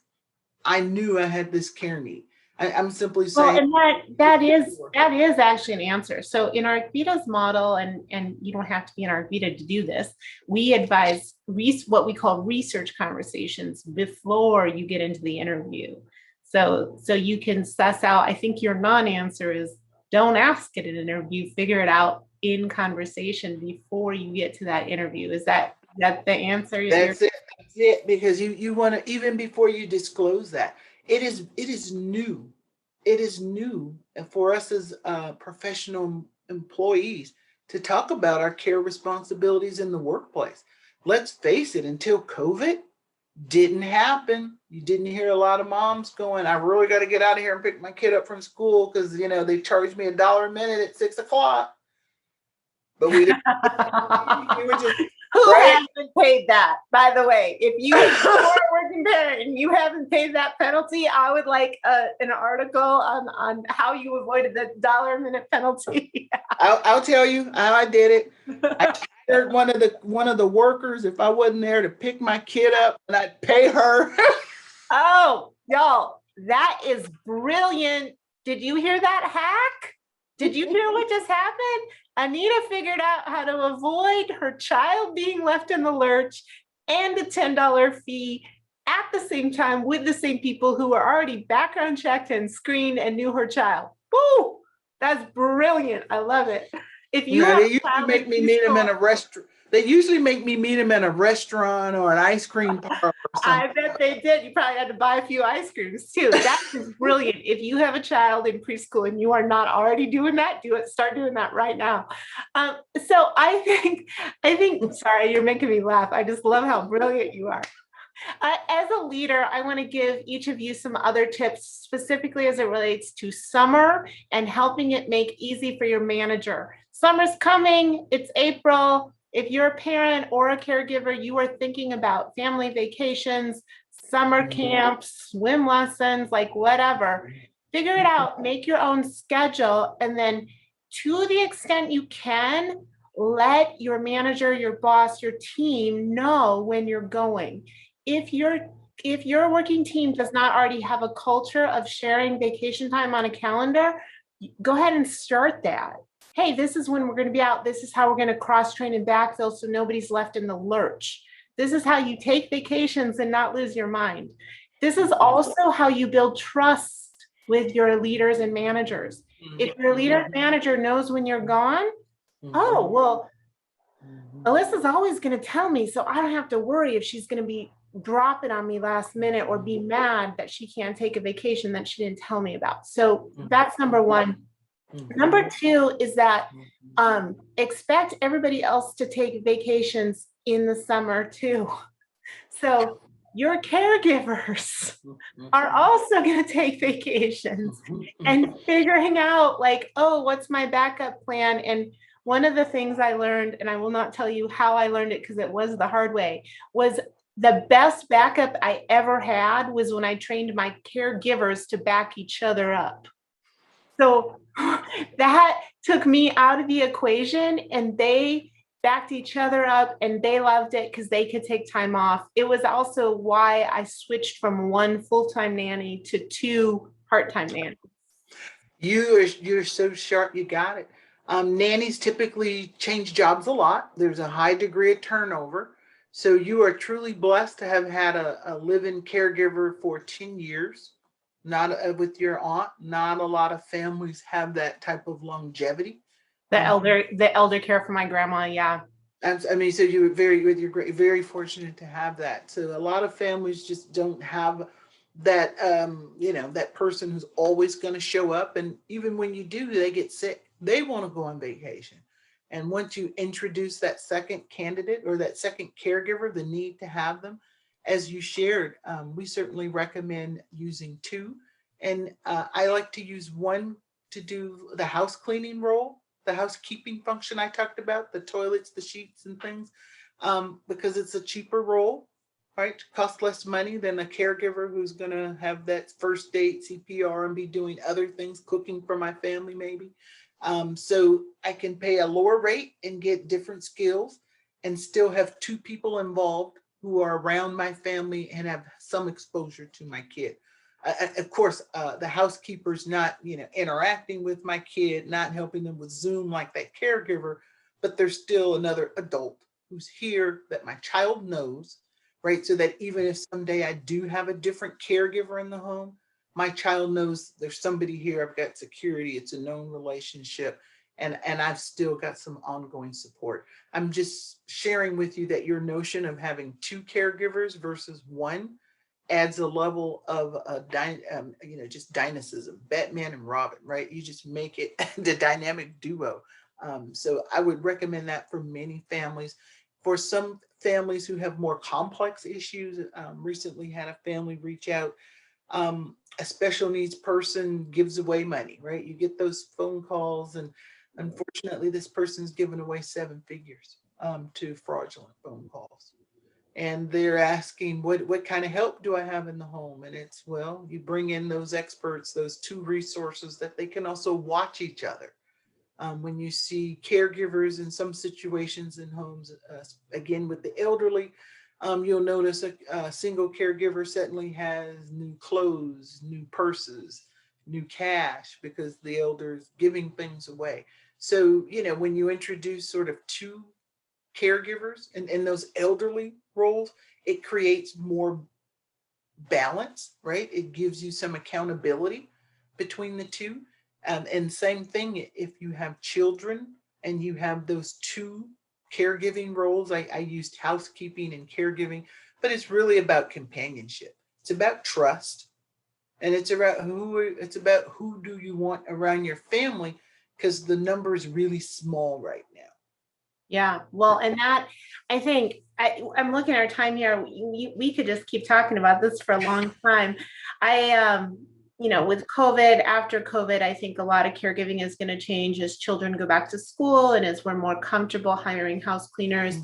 I knew I had this care need. I'm simply Well, saying. and that is actually an answer. So in ArcVida's model, and you don't have to be in ArcVida to do this, we advise what we call research conversations before you get into the interview. So you can suss out, I think your non-answer is don't ask it in an interview, figure it out in conversation before you get to that interview. Is that the answer? That's it. That's it. Because you want to, even before you disclose that, it is new. It is new for us as professional employees to talk about our care responsibilities in the workplace. Let's face it, until COVID didn't happen, you didn't hear a lot of moms going, I really got to get out of here and pick my kid up from school because they charged me $1 a minute at 6 o'clock. But we didn't. We were just Who right. hasn't paid that, by the way? If you are a working parent and you haven't paid that penalty, I would like an article on how you avoided the $1 a minute penalty. I'll tell you how I did it. I hired one of the workers if I wasn't there to pick my kid up, and I'd pay her. Oh, y'all, that is brilliant. Did you hear that hack? Did you hear what just happened? Anita figured out how to avoid her child being left in the lurch and a $10 fee at the same time with the same people who were already background checked and screened and knew her child. Woo! That's brilliant. I love it. If you They usually make me meet him in a restaurant. They usually make me meet him in a restaurant or an ice cream parlor or something. I bet they did. You probably had to buy a few ice creams too. That is brilliant. If you have a child in preschool and you are not already doing that, do it. Start doing that right now. So I think, sorry, you're making me laugh. I just love how brilliant you are. As a leader, I want to give each of you some other tips, specifically as it relates to summer and helping it make easy for your manager. Summer's coming. It's April. If you're a parent or a caregiver, you are thinking about family vacations, summer camps, swim lessons, like whatever. Figure it out, make your own schedule, and then to the extent you can, let your manager, your boss, your team know when you're going. If your working team does not already have a culture of sharing vacation time on a calendar, go ahead and start that. Hey, this is when we're going to be out. This is how we're going to cross train and backfill so nobody's left in the lurch. This is how you take vacations and not lose your mind. This is also how you build trust with your leaders and managers. If your leader and manager knows when you're gone, oh, well, Alyssa's always going to tell me, so I don't have to worry if she's going to be dropping on me last minute or be mad that she can't take a vacation that she didn't tell me about. So that's number one. Number two is that expect everybody else to take vacations in the summer too. So your caregivers are also going to take vacations and figuring out like, oh, what's my backup plan? And one of the things I learned, and I will not tell you how I learned it because it was the hard way, was the best backup I ever had was when I trained my caregivers to back each other up. So that took me out of the equation, and they backed each other up and they loved it because they could take time off. It was also why I switched from one full-time nanny to two part-time nannies. You're so sharp. You got it. Nannies typically change jobs a lot. There's a high degree of turnover. So you are truly blessed to have had a live-in caregiver for 10 years. Not with your aunt. Not a lot of families have that type of longevity. The elder care for my grandma, yeah. I mean, so you were very fortunate to have that. So a lot of families just don't have that, that person who's always going to show up. And even when you do, they get sick. They want to go on vacation. And once you introduce that second candidate or that second caregiver, the need to have them, as you shared, we certainly recommend using two. And I like to use one to do the house cleaning role, the housekeeping function I talked about, the toilets, the sheets and things, because it's a cheaper role, right? Costs less money than a caregiver who's going to have that first date CPR and be doing other things, cooking for my family maybe. So I can pay a lower rate and get different skills and still have two people involved who are around my family and have some exposure to my kid. Of course, the housekeeper's not, interacting with my kid, not helping them with Zoom like that caregiver, but there's still another adult who's here that my child knows, right? So that even if someday I do have a different caregiver in the home, my child knows there's somebody here. I've got security. It's a known relationship. And I've still got some ongoing support. I'm just sharing with you that your notion of having two caregivers versus one adds a level of just dynamism, Batman and Robin, right? You just make it the dynamic duo. So I would recommend that for many families. For some families who have more complex issues, recently had a family reach out. A special needs person gives away money, right? You get those phone calls, and unfortunately, this person's given away 7 figures to fraudulent phone calls. And they're asking, what kind of help do I have in the home? And it's, well, you bring in those experts, those two resources that they can also watch each other. When you see caregivers in some situations in homes, again, with the elderly, you'll notice a single caregiver suddenly has new clothes, new purses, new cash because the elder's giving things away. So, when you introduce sort of two caregivers in those elderly roles, it creates more balance, right? It gives you some accountability between the two. And same thing, if you have children and you have those two caregiving roles, I used housekeeping and caregiving, but it's really about companionship. It's about trust. And it's about who do you want around your family, because the number is really small right now. Yeah, well, and that, I think, I'm looking at our time here. We could just keep talking about this for a long time. With COVID, after COVID, I think a lot of caregiving is going to change as children go back to school and as we're more comfortable hiring house cleaners.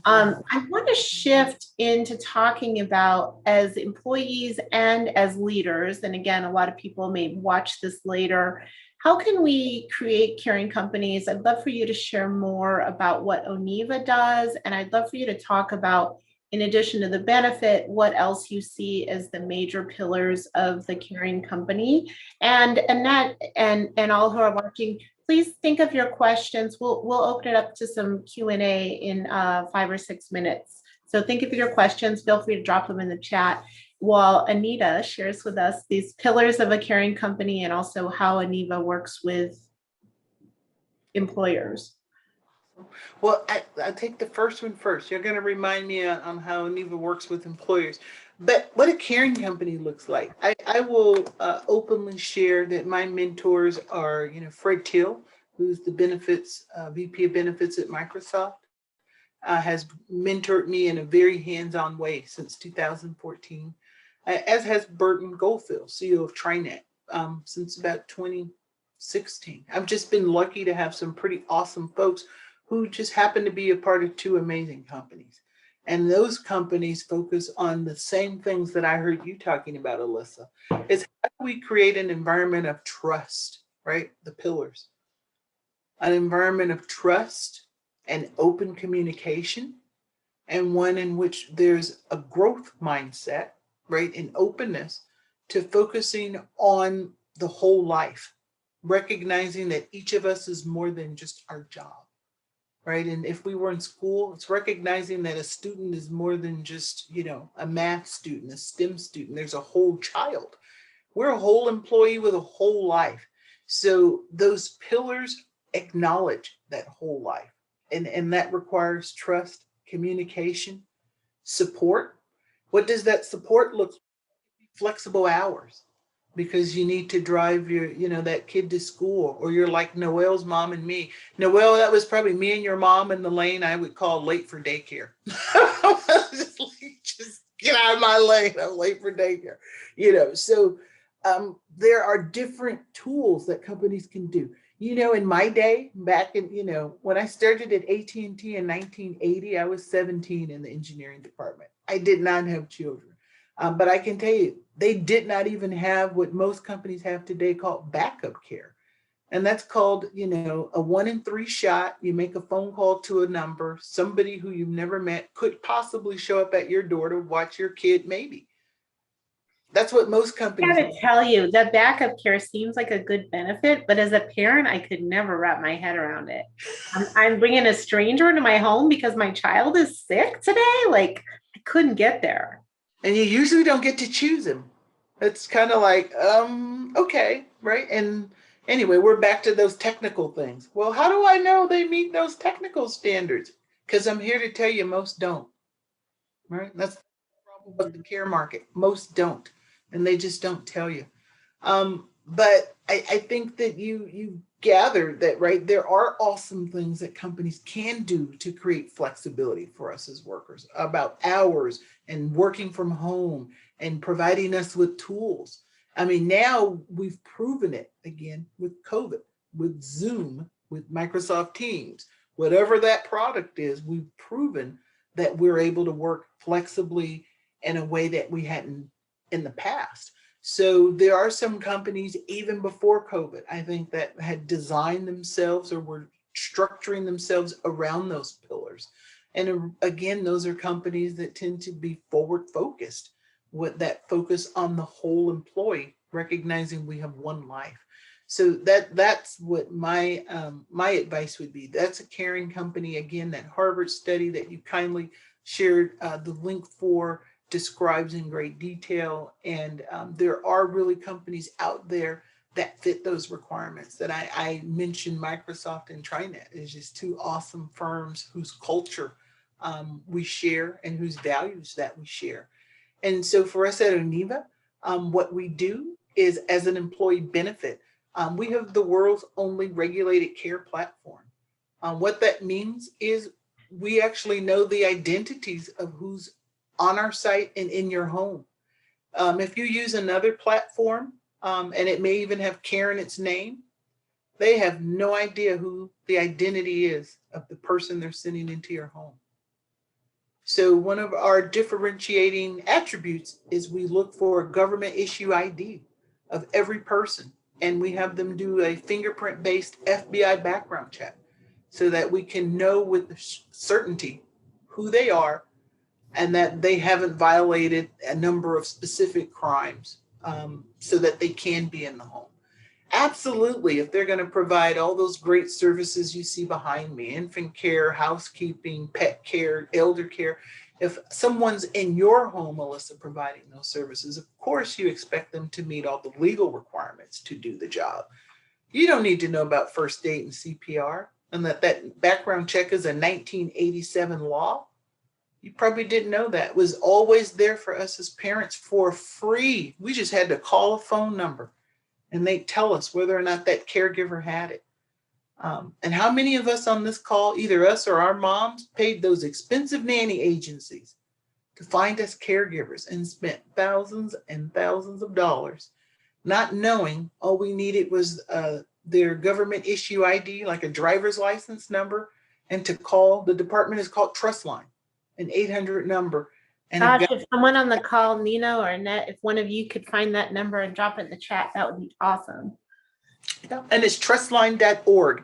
I want to shift into talking about, as employees and as leaders, and again, a lot of people may watch this later, how can we create caring companies? I'd love for you to share more about what ONeva does, and I'd love for you to talk about, in addition to the benefit, what else you see as the major pillars of the caring company. And Annette and all who are watching, please think of your questions. We'll open it up to some Q&A in 5 or 6 minutes. So think of your questions. Feel free to drop them in the chat. while Anita shares with us these pillars of a caring company and also how ONeva works with employers. Well, I take the first one first. You're going to remind me on how ONeva works with employers. But what a caring company looks like. I will openly share that my mentors are, Fred Till, who's the benefits, VP of benefits at Microsoft, has mentored me in a very hands-on way since 2014, as has Burton Goldfield, CEO of Trinet, since about 2016. I've just been lucky to have some pretty awesome folks who just happen to be a part of two amazing companies. And those companies focus on the same things that I heard you talking about, Elissa, is how do we create an environment of trust, right? The pillars. An environment of trust and open communication, and one in which there's a growth mindset, right? And openness to focusing on the whole life, recognizing that each of us is more than just our job. Right. And if we were in school, it's recognizing that a student is more than just, a math student, a STEM student. There's a whole child. We're a whole employee with a whole life. So those pillars acknowledge that whole life. And that requires trust, communication, support. What does that support look like? Flexible hours, because you need to drive that kid to school, or you're like Noelle's mom and me. Noelle, that was probably me and your mom in the lane I would call late for daycare. just get out of my lane. I'm late for daycare. So there are different tools that companies can do. In my day, back in, when I started at AT&T in 1980, I was 17 in the engineering department. I did not have children. But I can tell you, they did not even have what most companies have today called backup care. And that's called, a 1 in 3 shot. You make a phone call to a number. Somebody who you've never met could possibly show up at your door to watch your kid, maybe. That's what most companies I gotta tell you, that backup care seems like a good benefit, but as a parent, I could never wrap my head around it. I'm bringing a stranger into my home because my child is sick today. Like, I couldn't get there. And you usually don't get to choose them. It's kind of like, okay, right? And anyway, we're back to those technical things. Well, how do I know they meet those technical standards? Because I'm here to tell you most don't, right? That's the problem with the care market. Most don't, and they just don't tell you. But I think that you gathered that, right? There are awesome things that companies can do to create flexibility for us as workers about hours and working from home and providing us with tools. I mean, now we've proven it again with COVID, with Zoom, with Microsoft Teams, whatever that product is, we've proven that we're able to work flexibly in a way that we hadn't in the past. So there are some companies, even before COVID, I think, that had designed themselves or were structuring themselves around those pillars. And again, those are companies that tend to be forward focused, with that focus on the whole employee, recognizing we have one life. So that's what my advice would be. That's a caring company. Again, that Harvard study that you kindly shared the link for describes in great detail. And there are really companies out there that fit those requirements that I mentioned. Microsoft and Trinet is just two awesome firms whose culture we share and whose values that we share. And so for us at ONeva, what we do is, as an employee benefit, we have the world's only regulated care platform. What that means is we actually know the identities of who's on our site and in your home. If you use another platform, and it may even have care in its name, they have no idea who the identity is of the person they're sending into your home. So one of our differentiating attributes is we look for a government issue ID of every person, and we have them do a fingerprint-based FBI background check so that we can know with certainty who they are and that they haven't violated a number of specific crimes, so that they can be in the home. Absolutely, if they're going to provide all those great services you see behind me, infant care, housekeeping, pet care, elder care, If someone's in your home, Elissa, providing those services, of course you expect them to meet all the legal requirements to do the job. You don't need to know about first aid and CPR, and that background check is a 1987 law. You probably didn't know that. It was always there for us as parents for free. We just had to call a phone number and they tell us whether or not that caregiver had it. And how many of us on this call, either us or our moms, paid those expensive nanny agencies to find us caregivers and spent thousands and thousands of dollars, not knowing all we needed was their government issue ID, like a driver's license number, and to call. The department is called Trustline, an 800 number. And Gosh, if someone on the call, Nina or Annette, if one of you could find that number and drop it in the chat, that would be awesome. and it's trustline.org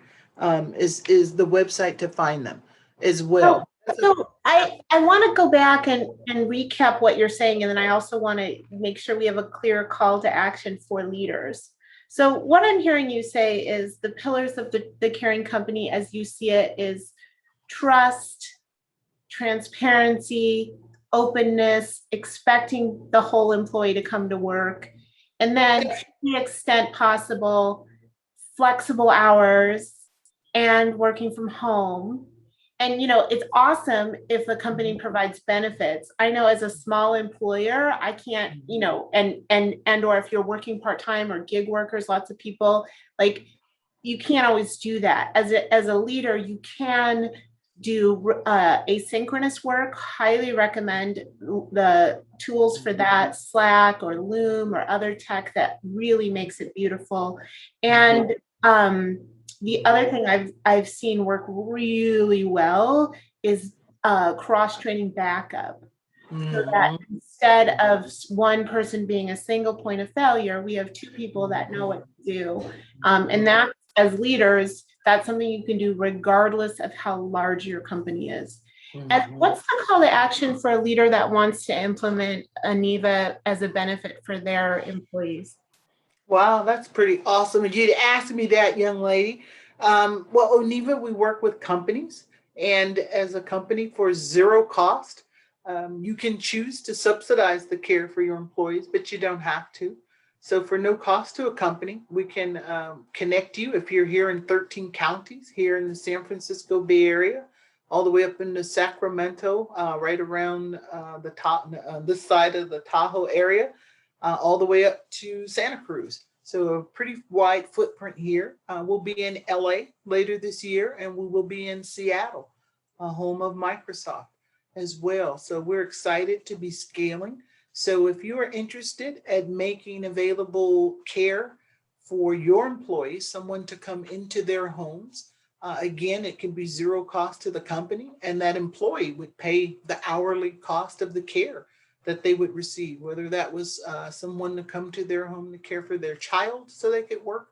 is the website to find them as well. So I want to go back and recap what you're saying, and then I also want to make sure we have a clear call to action for leaders. So what I'm hearing you say is the pillars of the caring company as you see it is trust, transparency, openness, expecting the whole employee to come to work, and then to the extent possible, flexible hours and working from home. And, you know, it's awesome if the company provides benefits. I know as a small employer, I can't, you know, or if you're working part-time or gig workers, lots of people, like, you can't always do that. As a leader, you can do asynchronous work. Highly recommend the tools for that, Slack or Loom or other tech that really makes it beautiful. And the other thing I've seen work really well is cross-training backup. So that instead of one person being a single point of failure, we have two people that know what to do. And that, as leaders, that's something you can do regardless of how large your company is. And what's the call to action for a leader that wants to implement ONeva as a benefit for their employees? Wow, that's pretty awesome. And you'd asked me that, young lady. Well, ONeva, we work with companies, and as a company for zero cost, you can choose to subsidize the care for your employees, but you don't have to. So for no cost to a company, we can connect you if you're here in 13 counties, here in the San Francisco Bay Area, all the way up into Sacramento, right around the top, this side of the Tahoe area, all the way up to Santa Cruz. So a pretty wide footprint here. We'll be in LA later this year, and we will be in Seattle, home of Microsoft as well. So we're excited to be scaling. So if you are interested at making available care for your employees, someone to come into their homes, again, it can be zero cost to the company, and that employee would pay the hourly cost of the care that they would receive, whether that was someone to come to their home to care for their child so they could work,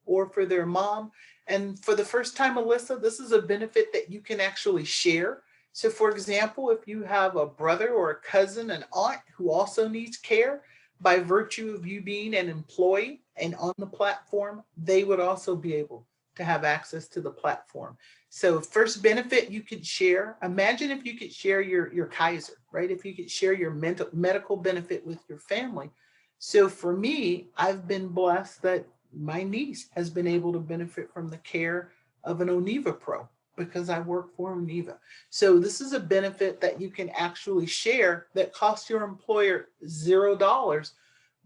or for their mom. And for the first time, Elissa, this is a benefit that you can actually share. So for example, if you have a brother or a cousin, an aunt who also needs care, by virtue of you being an employee and on the platform, they would also be able to have access to the platform. So first benefit you could share. Imagine if you could share your Kaiser, right? If you could share your medical benefit with your family. So for me, I've been blessed that my niece has been able to benefit from the care of an ONeva Pro, because I work for ONeva. So this is a benefit that you can actually share that costs your employer $0.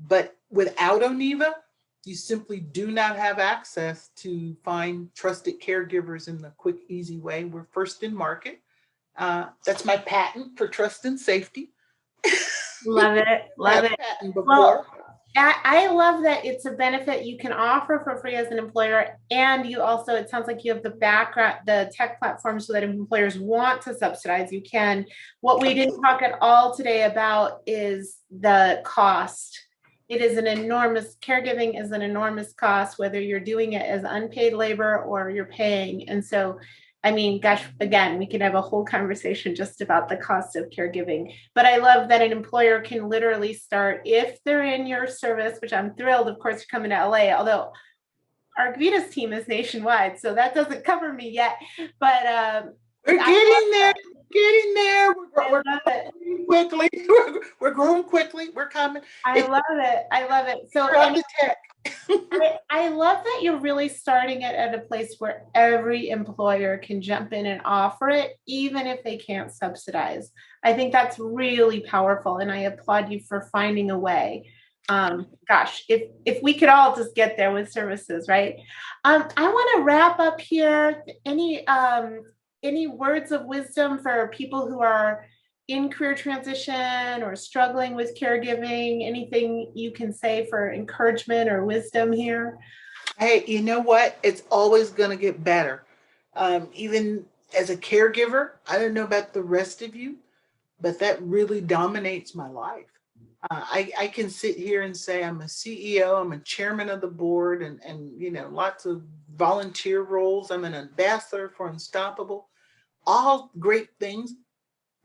But without ONeva, you simply do not have access to find trusted caregivers in the quick, easy way. We're first in market. That's my patent for trust and safety. Love it. Love it. Well, I love that it's a benefit you can offer for free as an employer. And you also, it sounds like you have the background, the tech platform, so that if employers want to subsidize, you can. What we didn't talk at all today about is the cost. It is an enormous, caregiving is an enormous cost, whether you're doing it as unpaid labor or you're paying. And so, I mean, gosh, again, we could have a whole conversation just about the cost of caregiving. But I love that an employer can literally start, if they're in your service, which I'm thrilled, of course, to come into LA, although ArcVida's team is nationwide, so that doesn't cover me yet. But we're getting there. getting there. I We're love it. growing quickly. We're growing quickly. We're coming. I love it. I love it. So, Drop and the tech. I love that you're really starting it at a place where every employer can jump in and offer it, even if they can't subsidize. I think that's really powerful, and I applaud you for finding a way. Gosh, if we could all just get there with services, right? I want to wrap up here. Any words of wisdom for people who are in career transition or struggling with caregiving? Anything you can say for encouragement or wisdom here? Hey, you know what? It's always going to get better. Even as a caregiver, I don't know about the rest of you, but that really dominates my life. I can sit here and say I'm a CEO, I'm a chairman of the board, and lots of volunteer roles. I'm an ambassador for Unstoppable, all great things.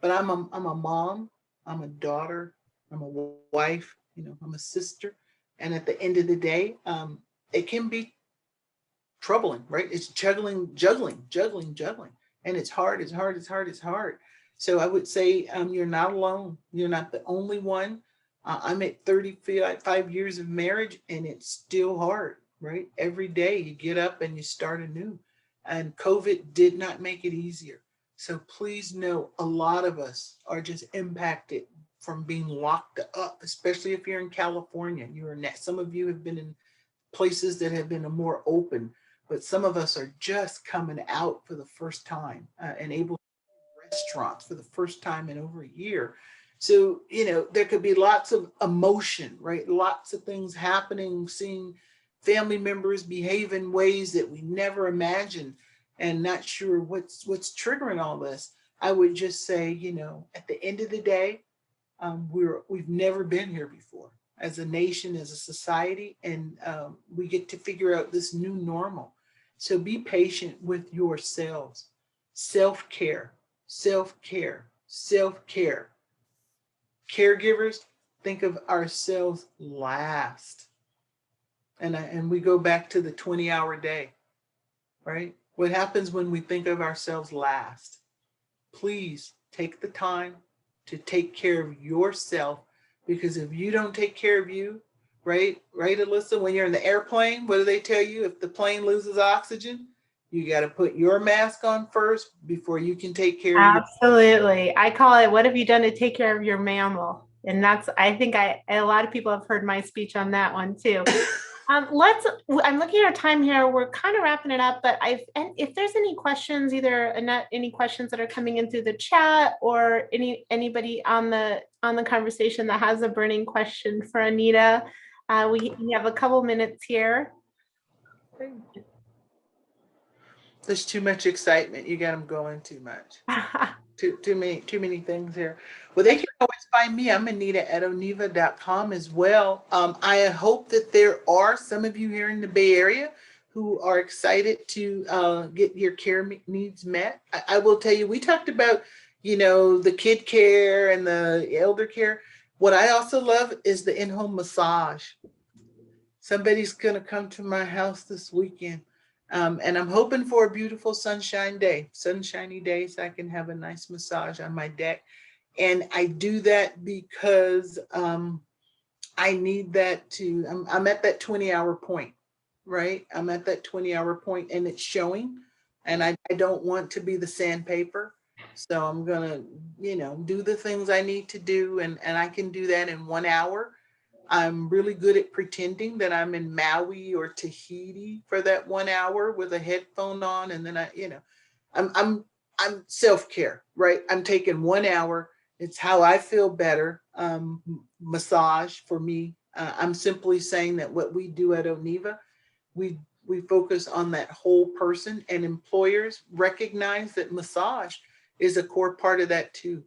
But I'm a mom, I'm a daughter, I'm a wife, I'm a sister, and at the end of the day, it can be troubling, right? It's juggling, and it's hard. It's hard. So I would say you're not alone. You're not the only one. I'm at 35 years of marriage, and it's still hard, right? Every day you get up and you start anew, and COVID did not make it easier. So please know a lot of us are just impacted from being locked up, especially if you're in California. Some of you have been in places that have been more open, but some of us are just coming out for the first time and able to restaurants for the first time in over a year. So, there could be lots of emotion, right? Lots of things happening, seeing family members behave in ways that we never imagined and not sure what's triggering all this. I would just say, at the end of the day, we've never been here before as a nation, as a society, and we get to figure out this new normal. So be patient with yourselves. Self-care, self-care, self-care. Caregivers, think of ourselves last. And we go back to the 20-hour day, right? What happens when we think of ourselves last? Please take the time to take care of yourself, because if you don't take care of you, right, Elissa, when you're in the airplane, what do they tell you? If the plane loses oxygen, you got to put your mask on first before you can take care of your. Absolutely. I call it, what have you done to take care of your mammal? And I think a lot of people have heard my speech on that one too. I'm looking at our time here. We're kind of wrapping it up, but and if there's any questions, either Annette, any questions that are coming in through the chat, or anybody on the conversation that has a burning question for Anita, we have a couple minutes here. There's too much excitement. You got them going too much. Too many things here. Well, they can always find me. I'm Anita at ONeva.com as well. I hope that there are some of you here in the Bay Area who are excited to get your care needs met. I will tell you, we talked about, the kid care and the elder care. What I also love is the in-home massage. Somebody's going to come to my house this weekend. And I'm hoping for a beautiful sunshiny day, so I can have a nice massage on my deck. And I do that because I need that I'm at that 20-hour point, right? I'm at that 20-hour point and it's showing, and I don't want to be the sandpaper. So I'm going to, do the things I need to do. And I can do that in 1 hour. I'm really good at pretending that I'm in Maui or Tahiti for that 1 hour with a headphone on. And then I'm self-care, right? I'm taking 1 hour. It's how I feel better. Massage for me. I'm simply saying that what we do at ONeva, we focus on that whole person, and employers recognize that massage is a core part of that too.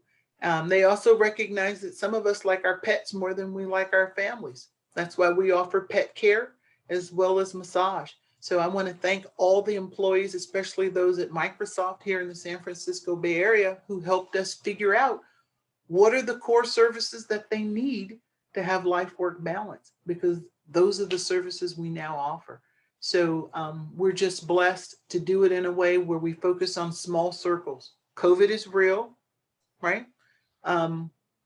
They also recognize that some of us like our pets more than we like our families. That's why we offer pet care as well as massage. So I want to thank all the employees, especially those at Microsoft here in the San Francisco Bay Area, who helped us figure out what are the core services that they need to have life-work balance, because those are the services we now offer. So we're just blessed to do it in a way where we focus on small circles. COVID is real. right?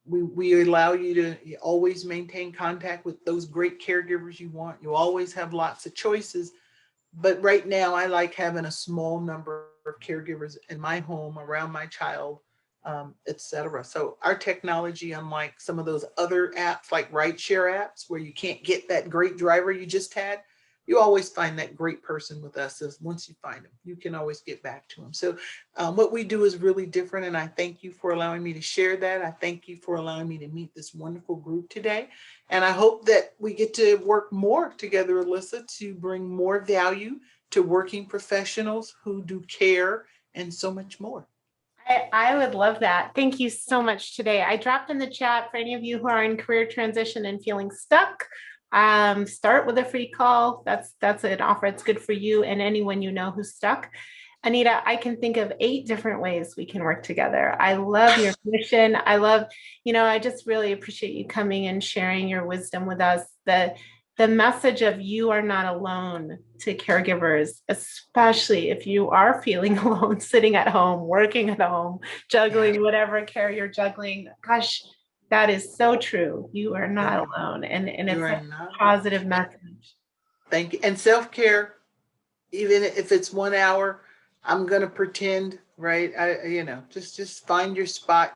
We allow you to always maintain contact with those great caregivers you want. You always have lots of choices. But right now, I like having a small number of caregivers in my home around my child, etc. So our technology, unlike some of those other apps like rideshare apps where you can't get that great driver you just had, you always find that great person with us. Is once you find them, you can always get back to them. So what we do is really different. And I thank you for allowing me to share that. I thank you for allowing me to meet this wonderful group today. And I hope that we get to work more together, Elissa, to bring more value to working professionals who do care and so much more. I would love that. Thank you so much today. I dropped in the chat for any of you who are in career transition and feeling stuck. Start with a free call. That's an offer. It's good for you and anyone you know who's stuck. Anita, I can think of 8 different ways we can work together. I love your mission. I love, I just really appreciate you coming and sharing your wisdom with us. The message of you are not alone to caregivers, especially if you are feeling alone, sitting at home, working at home, juggling whatever care you're juggling. Gosh, that is so true. You are not alone. And it's a positive message. Thank you. And self-care, even if it's 1 hour, I'm gonna pretend, right? Just find your spot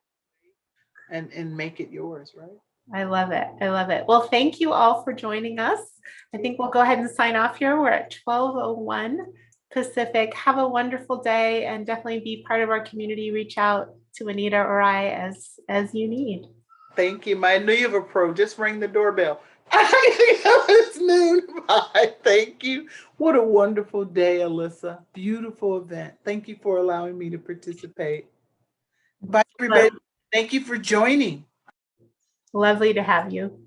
and make it yours, right? I love it. I love it. Well, thank you all for joining us. I think we'll go ahead and sign off here. We're at 12:01 Pacific. Have a wonderful day and definitely be part of our community. Reach out to Anita or I as you need. Thank you. My ONeva Pro, just ring the doorbell. It's noon. Bye. Thank you. What a wonderful day, Elissa. Beautiful event. Thank you for allowing me to participate. Bye, everybody. Thank you for joining. Lovely to have you.